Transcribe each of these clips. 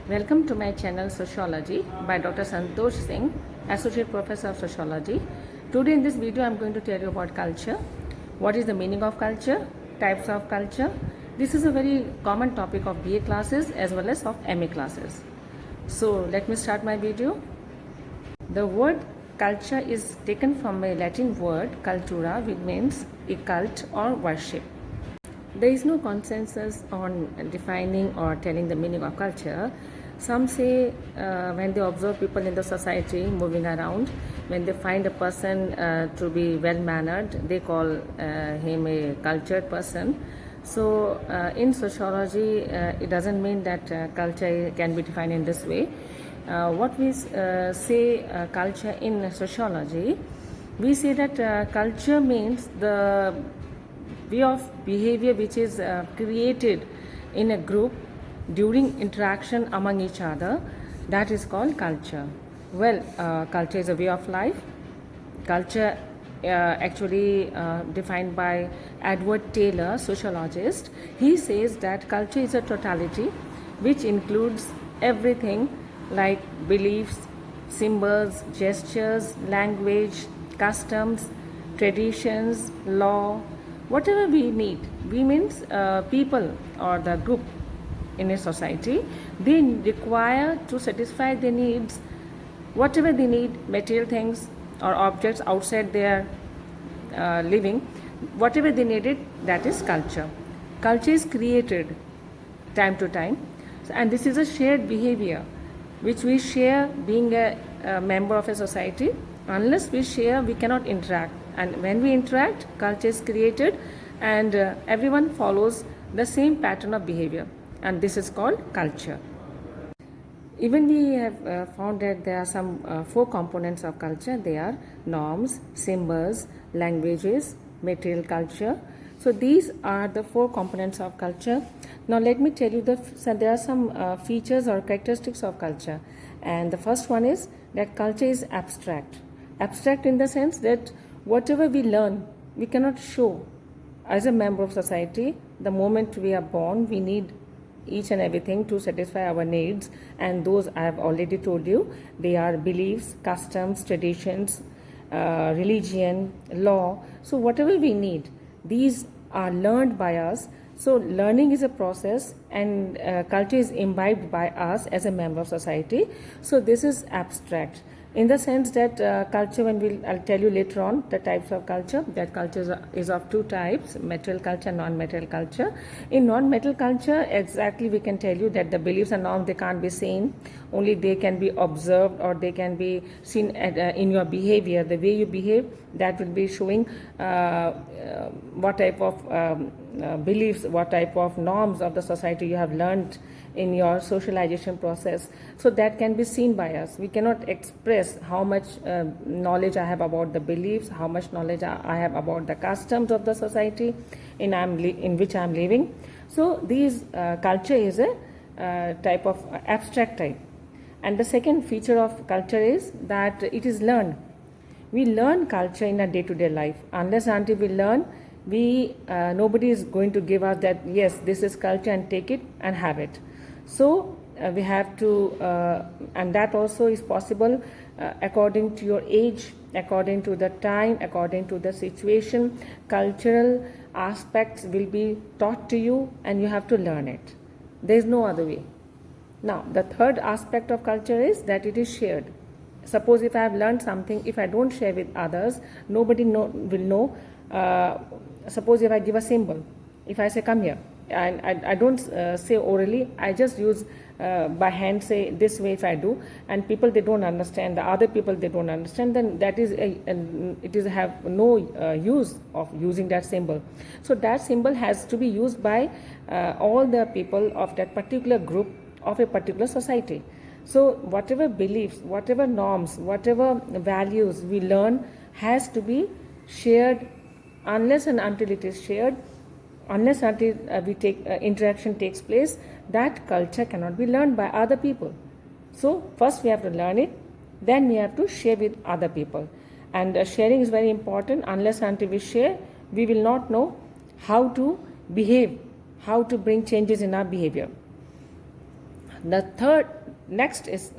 Welcome to my channel Sociology by Dr. Santosh Singh, Associate Professor of Sociology. Today in this video I am going to tell you about culture. What is the meaning of culture? Types of culture. This is a very common topic of BA classes as well as of MA classes. So let me start my video. The word culture is taken from a Latin word cultura, which means a cult or worship. There is no consensus on defining or telling the meaning of culture. Some say when they observe people in the society moving around, when they find a person to be well mannered, they call him a cultured person. So in sociology, it doesn't mean that culture can be defined in this way. What we say culture in sociology, we say that culture means the way of behavior which is created in a group during interaction among each other, that is called culture. Well, culture is a way of life. Culture actually defined by Edward Taylor, sociologist. He says that culture is a totality which includes everything like beliefs, symbols, gestures, language, customs, traditions, law, whatever we need. We means people or the group in a society, they require to satisfy their needs, whatever they need, material things or objects outside their living, whatever they needed, that is culture. Culture is created time to time, and this is a shared behavior which we share being a member of a society. Unless we share, we cannot interact, and when we interact, culture is created and everyone follows the same pattern of behavior, and this is called culture. Even we have found that there are some 4 components of culture. They are norms, symbols, languages, material culture. So these are the 4 components of culture. Now let me tell you there are some features or characteristics of culture, and the first one is that culture is abstract. Abstract in the sense that whatever we learn, we cannot show. As a member of society, the moment we are born, we need each and everything to satisfy our needs, and those I have already told you. They are beliefs, customs, traditions, religion, law. So whatever we need, these are learned by us. So learning is a process, and culture is imbibed by us as a member of society. So this is abstract in the sense that culture, I'll tell you later on the types of culture, that culture is of 2 types, material culture, non-material culture. In non-material culture, exactly we can tell you that the beliefs and norms, they can't be seen, only they can be observed, or they can be seen in your behavior. The way you behave, that will be showing what type of beliefs, what type of norms of the society you have learned in your socialization process. So that can be seen by us. We cannot express how much knowledge I have about the beliefs, how much knowledge I have about the customs of the society in which I am living. So these culture is a type of abstract type. And the second feature of culture is that it is learned. We learn culture in a day-to-day life. Unless until we learn, nobody is going to give us that, yes, this is culture, and take it and have it. So we have to, and that also is possible according to your age, according to the time, according to the situation. Cultural aspects will be taught to you, and you have to learn it. There is no other way. Now, the third aspect of culture is that it is shared. Suppose if I have learned something, if I don't share with others, nobody will know. Suppose if I give a symbol, if I say come here, and I don't say orally, I just use by hand, say this way if I do, and people, they don't understand, the other people, they don't understand, then that is it is have no use of using that symbol. So that symbol has to be used by all the people of that particular group of a particular society. So whatever beliefs, whatever norms, whatever values we learn has to be shared. Unless and until it is shared, unless until interaction takes place, that culture cannot be learned by other people. So first we have to learn it, then we have to share with other people, and sharing is very important. Unless until we share, we will not know how to behave, how to bring changes in our behavior. The third next is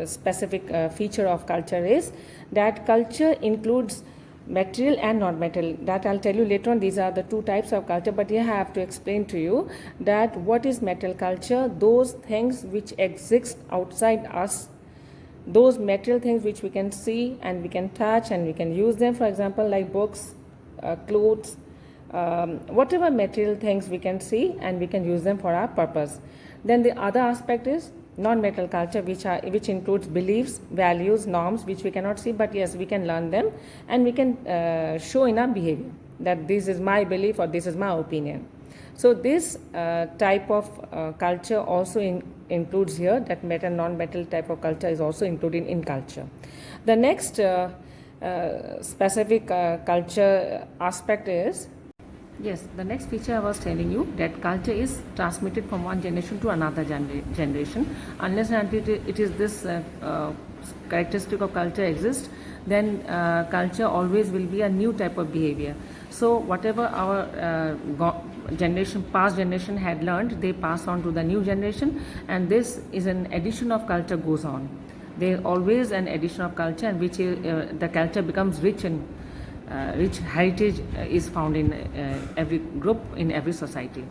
specific feature of culture is that culture includes material and non-material. That I'll tell you later on. These are the two types of culture, but here I have to explain to you that what is material culture. Those things which exist outside us, those material things which we can see and we can touch and we can use them, for example like books, clothes, whatever material things we can see and we can use them for our purpose. Then the other aspect is non-material culture, which includes beliefs, values, norms which we cannot see, but yes, we can learn them and we can show in our behavior that this is my belief or this is my opinion. So this type of culture also includes here, that material non-material type of culture is also included in culture. The next specific culture aspect is, yes, the next feature I was telling you, that culture is transmitted from one generation to another generation. Unless and until it is this characteristic of culture exists, then culture always will be a new type of behavior. So whatever our past generation had learned, they pass on to the new generation, and this is an addition of culture goes on. There is always an addition of culture, and which the culture becomes rich and rich heritage is found in every group, in every society.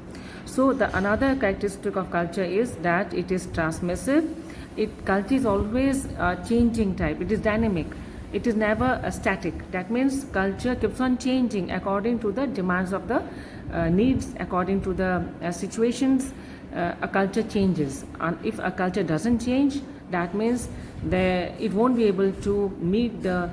So the another characteristic of culture is that it is transmissive. Culture is always a changing type. It is dynamic. It is never static. That means culture keeps on changing according to the demands of the needs, according to the situations. A culture changes, and if a culture doesn't change, that means it won't be able to meet the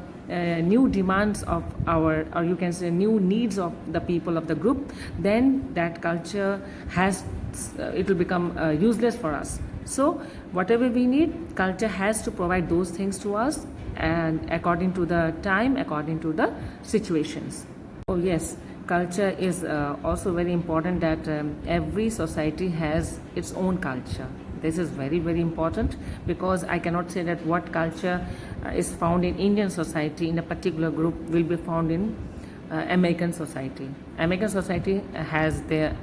new demands of our, or you can say new needs of the people of the group. Then that culture it will become useless for us. So whatever we need, culture has to provide those things to us, and according to the time, according to the situations. Oh yes, culture is also very important, that every society has its own culture. This is very, very important, because I cannot say that what culture is found in Indian society in a particular group will be found in American society. American society has they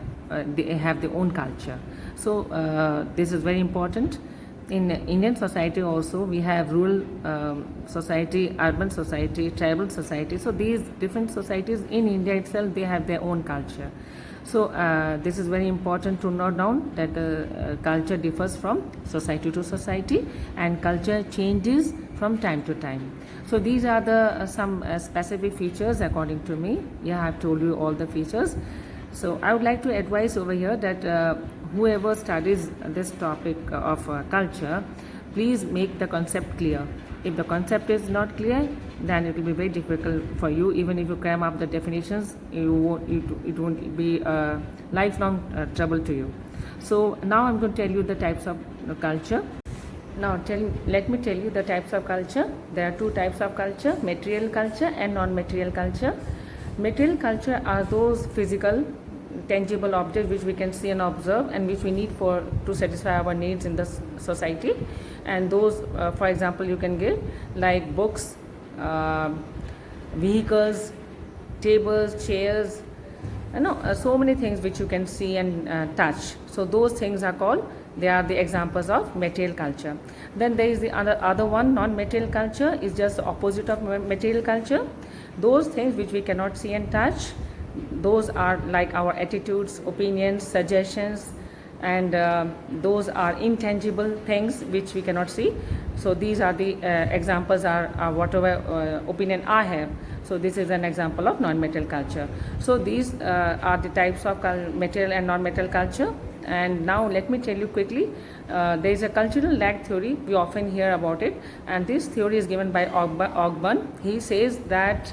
have their own culture. So this is very important. In Indian society also, we have rural society, urban society, tribal society. So these different societies in India itself, they have their own culture. So this is very important to note down, that culture differs from society to society, and culture changes from time to time. So these are the some specific features according to me. Yeah, I have told you all the features. So I would like to advise over here that whoever studies this topic of culture, please make the concept clear. If the concept is not clear, then it will be very difficult for you. Even if you cram up the definitions, it won't be a lifelong trouble to you. So now I'm going to tell you the types of culture. Now let me tell you the types of culture. There are two types of culture: material culture and non-material culture. Material culture are those physical, tangible objects which we can see and observe, and which we need to satisfy our needs in the society. And those, for example, you can give like books, vehicles, tables, chairs, so many things which you can see and touch. So those things are called, they are the examples of material culture. Then there is the other one, non-material culture, is just the opposite of material culture. Those things which we cannot see and touch, those are like our attitudes, opinions, suggestions, and those are intangible things which we cannot see. So these are the examples are whatever opinion I have. So this is an example of non-material culture. So these are the types of material and non-material culture. And now let me tell you quickly, there is a cultural lag theory, we often hear about it, and this theory is given by Ogburn. He says that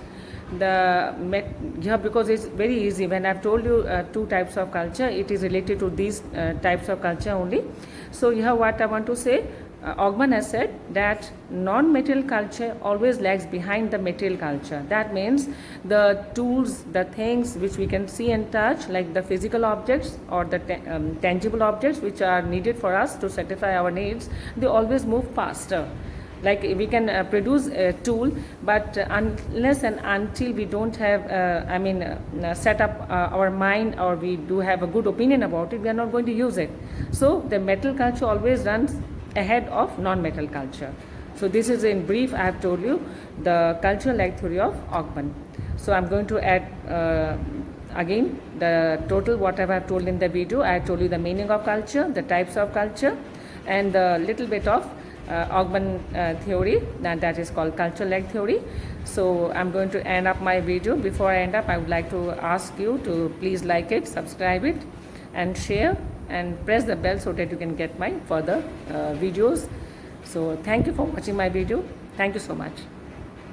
because it's very easy, when I've told you two types of culture, it is related to these types of culture only. So you have what I want to say. Ogburn has said that non-material culture always lags behind the material culture. That means the tools, the things which we can see and touch, like the physical objects or the tangible objects which are needed for us to satisfy our needs, they always move faster. Like we can produce a tool, but unless and until we don't have, set up our mind, or we do have a good opinion about it, we are not going to use it. So the metal culture always runs ahead of non-metal culture. So this is in brief, I have told you the cultural leg theory of Augban. So I'm going to add again the total whatever I've told in the video. I have told you the meaning of culture, the types of culture, and a little bit of Augban theory, that is called cultural leg theory. So I'm going to end up my video. Before I end up, I would like to ask you to please like it, subscribe it, and share, and press the bell so that you can get my further videos. So thank you for watching my video. Thank you so much.